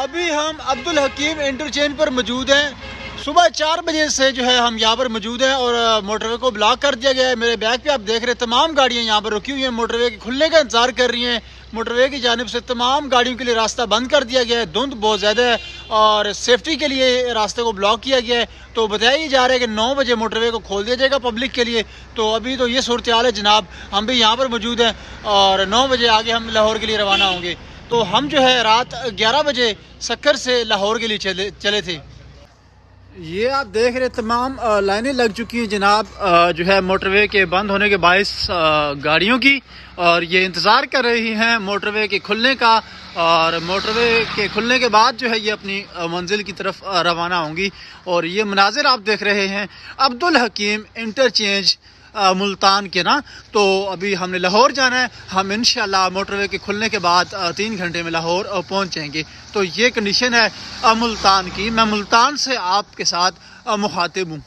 ابھی ہم عبدالحکیم انٹرچینج پر موجود ہیں. صبح 4 بجے سے جو ہے ہم یہاں پر موجود ہیں اور موٹر وے کو بلاک کر دیا گیا ہے. میرے بیک پہ آپ دیکھ رہے ہیں تمام گاڑیاں یہاں پر رکی ہوئی ہیں, موٹر وے کے کھلنے کا انتظار کر رہی ہیں. موٹر وے کی جانب سے تمام گاڑیوں کے لیے راستہ بند کر دیا گیا ہے. دھند بہت زیادہ ہے اور سیفٹی کے لیے راستے کو بلاک کیا گیا ہے. تو بتایا یہ جا رہا ہے کہ 9 بجے موٹر وے کو کھول دیا جائے گا پبلک کے لیے. تو ابھی تو یہ صورتحال ہے جناب, ہم بھی یہاں پر موجود ہیں اور 9 بجے آگے ہم لاہور کے لیے روانہ ہوں گے. تو ہم جو ہے رات 11 بجے سکر سے لاہور کے لیے چلے تھے. یہ آپ دیکھ رہے تمام لائنیں لگ چکی ہیں جناب, جو ہے موٹر وے کے بند ہونے کے باعث گاڑیوں کی, اور یہ انتظار کر رہی ہیں موٹر وے کے کھلنے کا. اور موٹر وے کے کھلنے کے بعد جو ہے یہ اپنی منزل کی طرف روانہ ہوں گی. اور یہ مناظر آپ دیکھ رہے ہیں عبدالحکیم انٹرچینج ملتان کے نا. تو ابھی ہم نے لاہور جانا ہے, ہم انشاءاللہ موٹر وے کے کھلنے کے بعد 3 گھنٹے میں لاہور پہنچ جائیں گے. تو یہ کنڈیشن ہے ملتان کی. میں ملتان سے آپ کے ساتھ مخاطب ہوں.